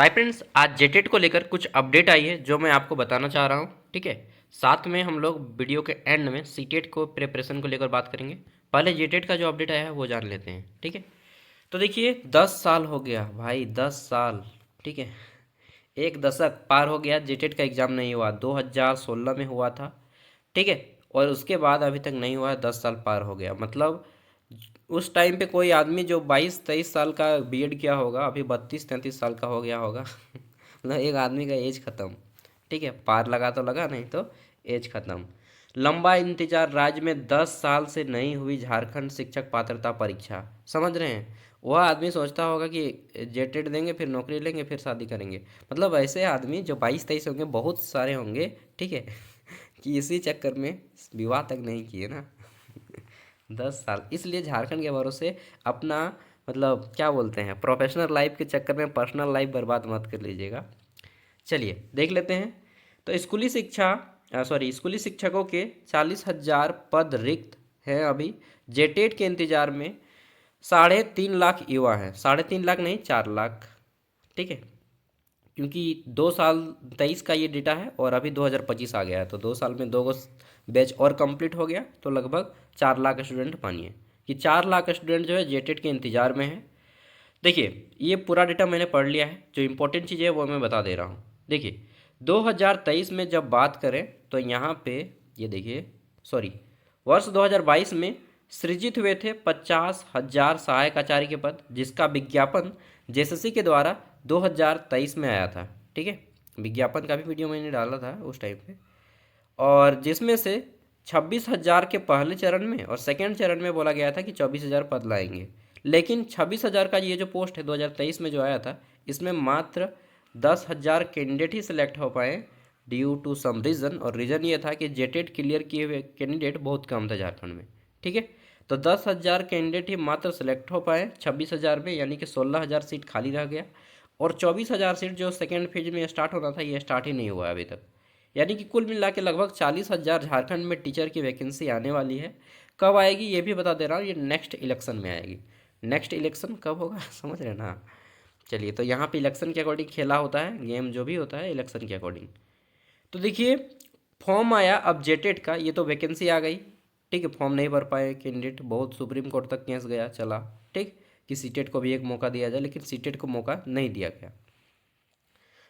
तो hi friends, आज जेटेट को लेकर कुछ अपडेट आई है जो मैं आपको बताना चाह रहा हूँ। ठीक है, साथ में हम लोग वीडियो के एंड में सीटेट को प्रिपरेशन को लेकर बात करेंगे। पहले जेटेट का जो अपडेट आया है वो जान लेते हैं। ठीक है, तो देखिए 10 साल हो गया भाई, 10 साल। ठीक है, एक दशक पार हो गया, जेटेट का एग्ज़ाम नहीं हुआ। 2016 में हुआ था। ठीक है, और उसके बाद अभी तक नहीं हुआ है। 10 साल पार हो गया, मतलब उस टाइम पे कोई आदमी जो 22-23 साल का बीएड किया होगा अभी 32-33 साल का हो गया होगा। मतलब एक आदमी का एज खत्म। ठीक है, पार लगा तो लगा, नहीं तो एज खत्म। लंबा इंतजार, राज्य में 10 साल से नहीं हुई झारखंड शिक्षक पात्रता परीक्षा। समझ रहे हैं, वह आदमी सोचता होगा कि जेटेट देंगे फिर नौकरी लेंगे फिर शादी करेंगे। मतलब ऐसे आदमी जो 22-23 होंगे बहुत सारे होंगे। ठीक है, कि इसी चक्कर में विवाह तक नहीं किए ना। 10 साल, इसलिए झारखंड के भरोसे अपना मतलब क्या बोलते हैं, प्रोफेशनल लाइफ के चक्कर में पर्सनल लाइफ बर्बाद मत कर लीजिएगा। चलिए देख लेते हैं। तो स्कूली शिक्षकों के 40,000 पद रिक्त हैं अभी। जेटेट के इंतजार में 3.5 लाख युवा हैं। 3.5 लाख नहीं, 4 लाख। ठीक है, क्योंकि 2 साल 23 का ये डेटा है और अभी 2025 आ गया है, तो 2 साल में दो गो बैच और कंप्लीट हो गया, तो लगभग 4 लाख स्टूडेंट मानिए कि 4 लाख स्टूडेंट जो है जेटेट के इंतजार में है। देखिए ये पूरा डेटा मैंने पढ़ लिया है, जो इंपॉर्टेंट चीज़ है वो मैं बता दे रहा हूँ। देखिए 2023 में जब बात करें तो यहाँ पे ये देखिए, सॉरी, वर्ष 2022 में सृजित हुए थे 50,000 सहायक आचार्य के पद, जिसका विज्ञापन जेएसएससी के द्वारा 2023 में आया था। ठीक है, विज्ञापन का भी वीडियो मैंने डाला था उस टाइम पे। और जिसमें से 26,000 के पहले चरण में और सेकेंड चरण में बोला गया था कि 24,000 पद लाएंगे। लेकिन 26,000 का ये जो पोस्ट है 2023 में जो आया था, इसमें मात्र 10,000 कैंडिडेट ही सिलेक्ट हो पाए ड्यू टू सम रीज़न। और रीज़न ये था कि जेटेट क्लियर किए हुए कैंडिडेट बहुत कम थे झारखंड में। ठीक है, तो 10,000 कैंडिडेट ही मात्र सेलेक्ट हो पाए 26,000 में, यानी कि 16,000 सीट खाली रह गया। और 24,000 सीट जो सेकेंड फेज में स्टार्ट होना था ये स्टार्ट ही नहीं हुआ अभी तक। यानी कि कुल मिला के लगभग 40,000 झारखंड में टीचर की वैकेंसी आने वाली है। कब आएगी ये भी बता दे रहा हूँ, ये नेक्स्ट इलेक्शन में आएगी। नेक्स्ट इलेक्शन कब होगा समझ रहे ना। चलिए, तो यहाँ पे इलेक्शन के अकॉर्डिंग खेला होता है गेम, जो भी होता है इलेक्शन के अकॉर्डिंग। तो देखिए फॉर्म आया अब जेटेट का, ये तो वैकेंसी आ गई। ठीक है, फॉर्म नहीं भर पाए कैंडिडेट, बहुत सुप्रीम कोर्ट तक केस गया चला। ठीक, कि सीटेट को भी एक मौका दिया जाए, लेकिन सीटेट को मौका नहीं दिया गया।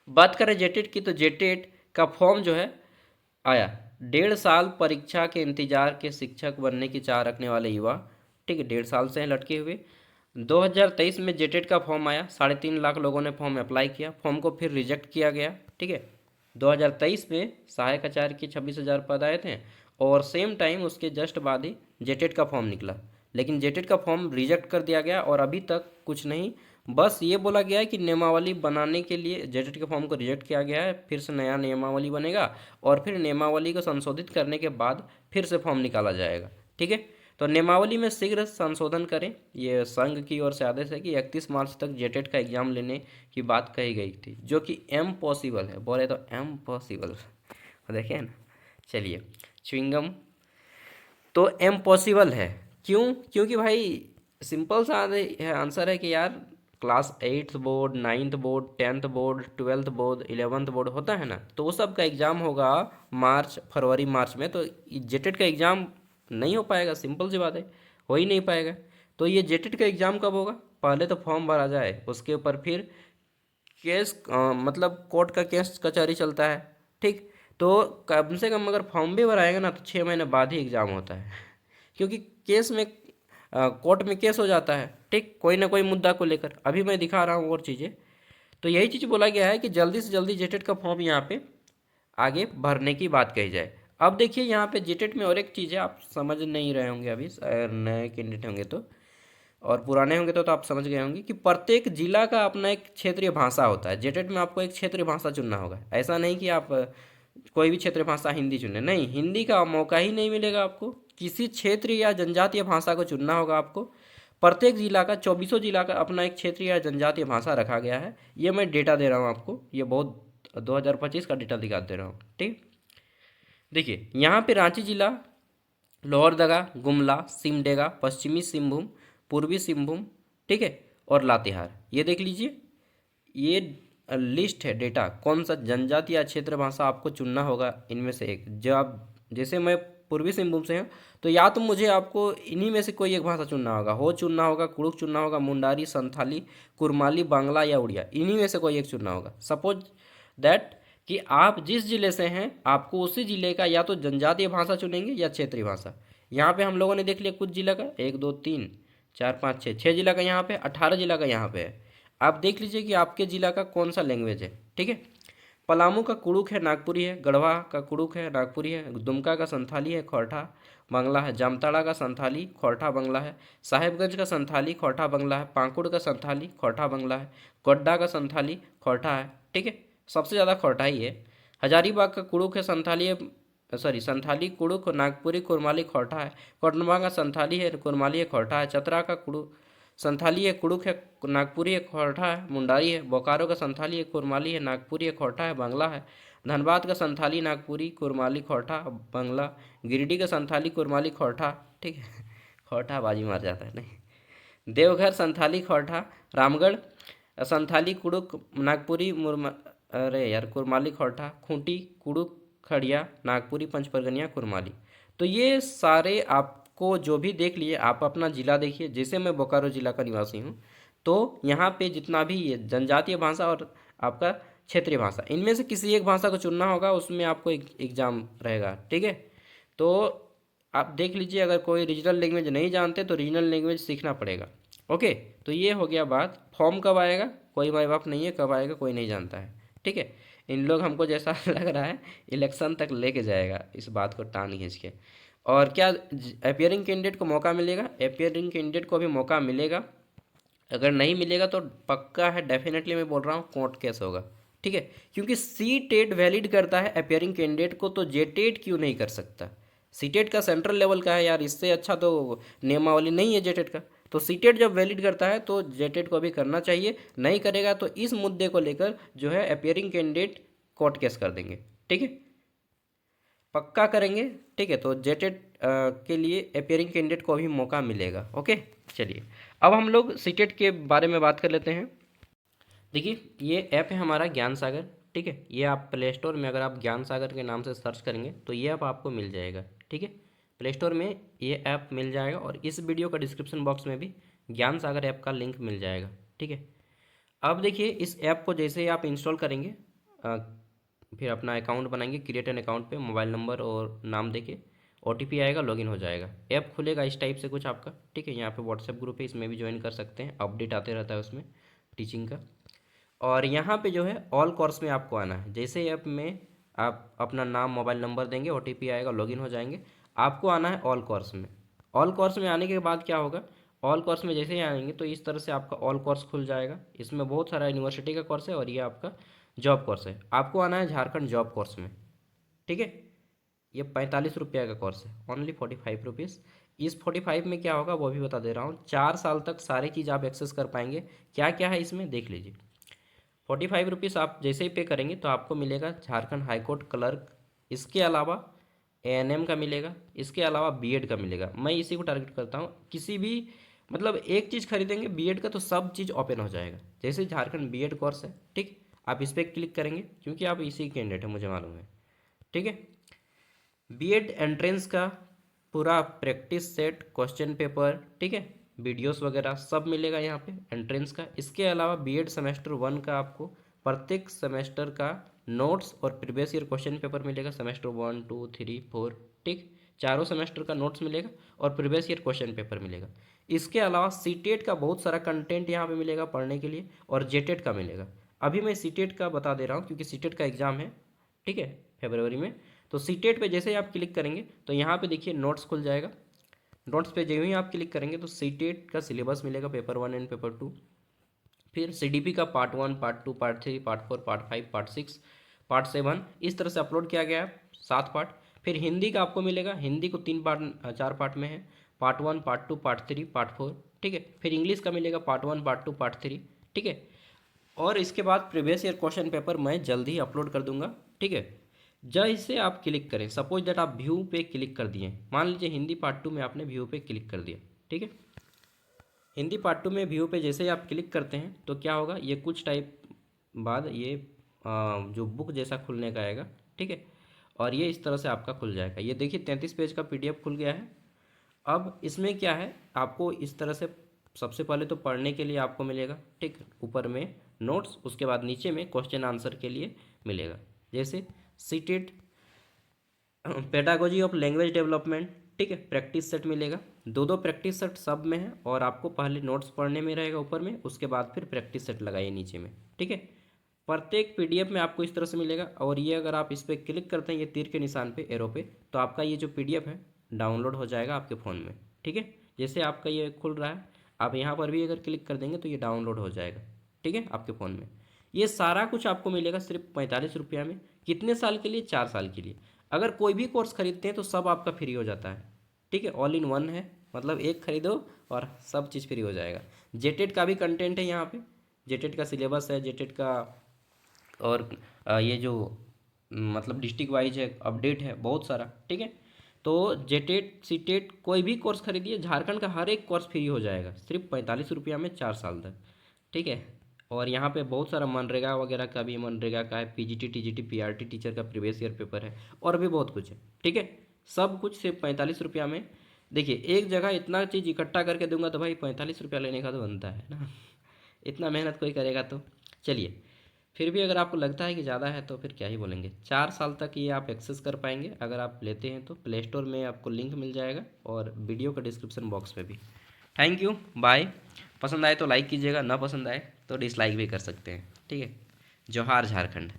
बात करें जेटेट की, तो जेटेट का फॉर्म जो है आया। 1.5 साल परीक्षा के इंतजार के शिक्षक बनने की चाह रखने वाले युवा, ठीक है, 1.5 साल से हैं लटके हुए। 2023 में जेटेट का फॉर्म आया, 3.5 लाख लोगों ने फॉर्म अप्लाई किया, फॉर्म को फिर रिजेक्ट किया गया। ठीक है, 2023 में सहायक आचार्य के 26,000 पद आए थे और सेम टाइम उसके जस्ट बाद ही जेटेट का फॉर्म निकला। लेकिन जेटेट का फॉर्म रिजेक्ट कर दिया गया और अभी तक कुछ नहीं। बस ये बोला गया है कि नियमावली बनाने के लिए जेटेट के फॉर्म को रिजेक्ट किया गया है, फिर से नया नियमावली बनेगा और फिर नियमावली को संशोधित करने के बाद फिर से फॉर्म निकाला जाएगा। ठीक है, तो नियमावली में शीघ्र संशोधन करें, ये संघ की ओर से आदेश है कि 31 मार्च तक जेटेट का एग्जाम लेने की बात कही गई थी, जो कि एम पॉसिबल है, बोले तो एम पॉसिबल। देखें ना, चलिए च्युइंगम तो इम्पॉसिबल है। क्यों? क्योंकि भाई सिंपल सा आंसर है कि यार class 8th board, 9th board, 10th board, 12th board, 11th board होता है ना, तो वो सब का एग्ज़ाम होगा मार्च, फरवरी मार्च में। तो जेटेट का एग्ज़ाम नहीं हो पाएगा, सिंपल सी बात है, हो ही नहीं पाएगा। तो ये जेटेट का एग्ज़ाम कब होगा? पहले तो फॉर्म भरा जाए, उसके ऊपर फिर केस मतलब कोर्ट का केस कचहरी चलता है। ठीक, तो कम से कम अगर फॉर्म भी भराएगा ना तो 6 महीने बाद ही एग्ज़ाम होता है। क्योंकि केस में कोर्ट में केस हो जाता है। ठीक, कोई ना कोई मुद्दा को लेकर। अभी मैं दिखा रहा हूँ और चीज़ें। तो यही चीज़ बोला गया है कि जल्दी से जल्दी जेटेट का फॉर्म यहाँ पे आगे भरने की बात कही जाए। अब देखिए यहाँ पे जेटेट में और एक चीज़ है, आप समझ नहीं रहे होंगे अभी, नए कैंडिडेट होंगे तो, और पुराने होंगे तो आप समझ गए होंगे कि प्रत्येक जिला का अपना एक क्षेत्रीय भाषा होता है। जेटेट में आपको एक क्षेत्रीय भाषा चुनना होगा। ऐसा नहीं कि आप कोई भी क्षेत्रीय भाषा हिंदी चुने, नहीं, हिंदी का मौका ही नहीं मिलेगा आपको। किसी क्षेत्र या जनजातीय भाषा को चुनना होगा आपको। प्रत्येक जिला का, 24 जिला का अपना एक क्षेत्रीय या जनजातीय भाषा रखा गया है। ये मैं डेटा दे रहा हूँ आपको, ये बहुत 2025 का डेटा दिखा दे रहा हूँ। ठीक, देखिए यहाँ पे रांची जिला, लोहरदगा, गुमला, सिमडेगा, पश्चिमी सिंहभूम, पूर्वी सिंहभूम, ठीक है, और लातेहार, ये देख लीजिए। ये लिस्ट है डेटा, कौन सा जनजाति या क्षेत्र भाषा आपको चुनना होगा इनमें से एक। जो आप, जैसे मैं पूर्वी सिंहभूम से हूँ, तो या तो मुझे आपको इन्हीं में से कोई एक भाषा चुनना होगा, हो चुनना होगा, कुड़ुक चुनना होगा, मुंडारी, संथाली, कुरमाली, बांग्ला या उड़िया, इन्हीं में से कोई एक चुनना होगा। सपोज दैट कि आप जिस जिले से हैं आपको उसी जिले का या तो जनजातीय भाषा चुनेंगे या क्षेत्रीय भाषा। यहाँ पे हम लोगों ने देख लिया कुछ जिला का, 1 2 3 4 5 6, 6 जिला का यहाँ पे, 18 जिला का यहाँ पे है। आप देख लीजिए कि आपके जिला का कौन सा लैंग्वेज है, ठीक है। पलामू का कुड़ुक है, नागपुरी है। गढ़वा का कुड़ुक है, नागपुरी है। दुमका का संथाली है, खोरठा बांग्ला है। जामताड़ा का संथाली, खोरठा बांग्ला है। साहेबगंज का संथाली, खोरठा बांग्ला है। पाकुड़ का संथाली, खोरठा बांग्ला है। गोड्डा का संथाली, खोरठा है, ठीक है। सबसे ज़्यादा खोरठा ही है। हजारीबाग का कुड़ुक है, संथाली है, सॉरी संथाली, कुड़ुक, नागपुरी, कुरमाली, खोरठा है। कोटनबा का संथाली है, कुरमाली है, खोरठा है। चतरा का कुड़ुक संथाली है, कुड़ुक है, नागपुरी है, खोरठा है, मुंडारी है। बोकारो का संथाली है, कुरमाली है, नागपुरी है, खोरठा है, बांग्ला है। धनबाद का संथाली, नागपुरी, कुरमाली, खोरठा, बांग्ला। गिरिडीह का संथाली, कुरमाली, खोरठा, ठीक है। खोरठा बाजी मार जाता है नहीं। देवघर संथाली, खोरठा। रामगढ़ संथाली, कुड़ुक, नागपुरी, मुरमा, अरे यार, कुरमाली, खोरठा। खूंटी, कुड़ुक, खड़िया, नागपुरी, पंचपरगनिया, कुरमाली। तो ये सारे आपको जो भी देख लिए, आप अपना ज़िला देखिए। जैसे मैं बोकारो ज़िला का निवासी हूँ, तो यहाँ पे जितना भी ये जनजातीय भाषा और आपका क्षेत्रीय भाषा, इनमें से किसी एक भाषा को चुनना होगा, उसमें आपको एक एग्ज़ाम रहेगा, ठीक है। तो आप देख लीजिए, अगर कोई रीजनल लैंग्वेज नहीं जानते तो रीजनल लैंग्वेज सीखना पड़ेगा। ओके, तो ये हो गया बात। फॉर्म कब आएगा, कोई माई बाप नहीं है, कब आएगा कोई नहीं जानता है, ठीक है। इन लोग हमको जैसा लग रहा है इलेक्शन तक लेके जाएगा इस बात को टान खींच के। और क्या अपियरिंग कैंडिडेट को मौका मिलेगा? अपियरिंग कैंडिडेट को भी मौका मिलेगा। अगर नहीं मिलेगा तो पक्का है, डेफिनेटली मैं बोल रहा हूँ कोर्ट केस होगा, ठीक है। क्योंकि सी टेट वैलिड करता है अपियरिंग कैंडिडेट को, तो जे टेट क्यों नहीं कर सकता? सी टेट का सेंट्रल लेवल का है यार, इससे अच्छा तो नियमावली नहीं है जे टेट का। तो सी टेट जब वैलिड करता है तो जे टेट को भी करना चाहिए। नहीं करेगा तो इस मुद्दे को लेकर जो है अपियरिंग कैंडिडेट कोर्ट केस कर देंगे, ठीक है। पक्का करेंगे, ठीक है। तो जेटेट के लिए अपियरिंग कैंडिडेट को भी मौका मिलेगा। ओके, चलिए अब हम लोग सीटेट के बारे में बात कर लेते हैं। देखिए, ये ऐप है हमारा ज्ञान सागर, ठीक है। ये आप प्ले स्टोर में अगर आप ज्ञान सागर के नाम से सर्च करेंगे तो ये ऐप आपको मिल जाएगा, ठीक है। प्ले स्टोर में ये ऐप मिल जाएगा और इस वीडियो का डिस्क्रिप्शन बॉक्स में भी ज्ञान सागर ऐप का लिंक मिल जाएगा, ठीक है। अब देखिए, इस ऐप को जैसे ही आप इंस्टॉल करेंगे, फिर अपना अकाउंट बनाएंगे, क्रिएट एन अकाउंट पे मोबाइल नंबर और नाम देके ओटीपी आएगा, लॉगिन हो जाएगा। ऐप खुलेगा इस टाइप से कुछ आपका, ठीक है। यहाँ पे व्हाट्सएप ग्रुप है, इसमें भी ज्वाइन कर सकते हैं, अपडेट आते रहता है उसमें टीचिंग का। और यहाँ पे जो है ऑल कोर्स में आपको आना है। जैसे ऐप में आप अपना नाम मोबाइल नंबर देंगे, ओटीपी आएगा, लॉगिन हो जाएंगे, आपको आना है ऑल कोर्स में। ऑल कोर्स में आने के बाद क्या होगा, ऑल कोर्स में जैसे ही आएंगे तो इस तरह से आपका ऑल कोर्स खुल जाएगा। इसमें बहुत सारा यूनिवर्सिटी का कोर्स है और ये आपका जॉब कोर्स है। आपको आना है झारखंड जॉब कोर्स में, ठीक है। ये 45 रुपये का कोर्स है, ओनली 45 रुपीज़। इस 45 में क्या होगा वो भी बता दे रहा हूँ। 4 साल तक सारी चीज़ आप एक्सेस कर पाएंगे। क्या क्या है इसमें देख लीजिए। 45 रुपीज़ आप जैसे ही पे करेंगे तो आपको मिलेगा झारखंड हाईकोर्ट क्लर्क। इसके अलावा एएनएम का मिलेगा, इसके अलावा बीएड का मिलेगा। मैं इसी को टारगेट करता हूँ। किसी भी मतलब एक चीज़ खरीदेंगे बीएड का तो सब चीज़ ओपन हो जाएगा। जैसे झारखंड बीएड कोर्स है, ठीक, आप इस पर क्लिक करेंगे क्योंकि आप इसी कैंडिडेट है, मुझे मालूम है, ठीक है। बीएड एंट्रेंस का पूरा प्रैक्टिस सेट, क्वेश्चन पेपर, ठीक है, वीडियोस वगैरह सब मिलेगा यहाँ पे एंट्रेंस का। इसके अलावा बीएड सेमेस्टर 1 का आपको प्रत्येक सेमेस्टर का नोट्स और प्रीवियस ईयर क्वेश्चन पेपर मिलेगा। सेमेस्टर 1 2 3 4, ठीक, चारों सेमेस्टर का नोट्स मिलेगा और प्रीवियस ईयर क्वेश्चन पेपर मिलेगा। इसके अलावा सीटेट का बहुत सारा कंटेंट यहाँ पे मिलेगा पढ़ने के लिए और जेटेट का मिलेगा। अभी मैं सीटेट का बता दे रहा हूँ क्योंकि सीटेट का एग्ज़ाम है, ठीक है, फरवरी में। तो सीटेट पे जैसे ही आप क्लिक करेंगे तो यहाँ पे देखिए नोट्स खुल जाएगा। नोट्स पे जो ही आप क्लिक करेंगे तो सीटेट का सिलेबस मिलेगा, पेपर 1 एंड पेपर 2। फिर सीडीपी का part 1, part 2, part 3, part 4, part 5, part 6, part 7, इस तरह से अपलोड किया गया है 7 पार्ट। फिर हिंदी का आपको मिलेगा, हिंदी को 3 पार्ट 4 पार्ट में है, पार्ट 1, पार्ट 2, पार्ट 3, पार्ट 4, ठीक है। फिर इंग्लिश का मिलेगा पार्ट 1, पार्ट 2, पार्ट 3, ठीक है। और इसके बाद प्रीवियस ईयर क्वेश्चन पेपर मैं जल्द ही अपलोड कर दूंगा, ठीक है। जैसे आप क्लिक करें, सपोज दैट आप व्यू पे क्लिक कर दिए, मान लीजिए हिंदी पार्ट 2 में आपने व्यू पे क्लिक कर दिया, ठीक है। हिंदी पार्ट 2 में व्यू पे जैसे ही आप क्लिक करते हैं तो क्या होगा, ये कुछ टाइप बाद ये जो बुक जैसा खुलने का आएगा, ठीक है। और ये इस तरह से आपका खुल जाएगा। ये देखिए 33 पेज का पीडीएफ खुल गया है। अब इसमें क्या है, आपको इस तरह से सबसे पहले तो पढ़ने के लिए आपको मिलेगा, ठीक, ऊपर में नोट्स, उसके बाद नीचे में क्वेश्चन आंसर के लिए मिलेगा। जैसे CTET pedagogy of language development, ठीक है, प्रैक्टिस सेट मिलेगा। दो दो प्रैक्टिस सेट सब में है, और आपको पहले नोट्स पढ़ने में रहेगा ऊपर में, उसके बाद फिर प्रैक्टिस सेट लगाइए नीचे में, ठीक है। प्रत्येक पीडीएफ में आपको इस तरह से मिलेगा। और ये अगर आप इस पर क्लिक करते हैं, ये तीर के निशान पे, एरो पे, तो आपका ये जो पीडीएफ है डाउनलोड हो जाएगा आपके फ़ोन में, ठीक है। जैसे आपका ये खुल रहा है, आप यहाँ पर भी अगर क्लिक कर देंगे तो ये डाउनलोड हो जाएगा, ठीक है, आपके फ़ोन में। ये सारा कुछ आपको मिलेगा सिर्फ 45 रुपया में। कितने साल के लिए? 4 साल के लिए। अगर कोई भी कोर्स खरीदते हैं तो सब आपका फ्री हो जाता है, ठीक है, ऑल इन वन है, मतलब एक खरीदो और सब चीज़ फ्री हो जाएगा। जेटेट का भी कंटेंट है यहाँ पे, जेटेट का सिलेबस है, जेटेट का, और ये जो मतलब डिस्ट्रिक्ट वाइज है, अपडेट है बहुत सारा, ठीक है। तो जेटेट सीटेट कोई भी कोर्स खरीदिए, झारखंड का हर एक कोर्स फ्री हो जाएगा सिर्फ 45 रुपया में 4 साल तक, ठीक है। और यहाँ पे बहुत सारा मनरेगा वगैरह का भी, मनरेगा का है, पीजीटी टीजीटी पीआरटी टीचर का प्रीवियस ईयर पेपर है, और भी बहुत कुछ है, ठीक है। सब कुछ सिर्फ 45 रुपया में। देखिए एक जगह इतना चीज़ इकट्ठा करके दूंगा तो भाई 45 रुपया लेने का तो बनता है ना। इतना मेहनत कोई करेगा तो। चलिए, फिर भी अगर आपको लगता है कि ज़्यादा है तो फिर क्या ही बोलेंगे, 4 साल तक ये आप एक्सेस कर पाएंगे अगर आप लेते हैं तो। प्ले स्टोर में आपको लिंक मिल जाएगा, और वीडियो का डिस्क्रिप्शन बॉक्स में भी। Thank you, bye. पसंद आए तो लाइक कीजिएगा, ना पसंद आए तो डिसलाइक भी कर सकते हैं, ठीक है। जोहार झारखंड।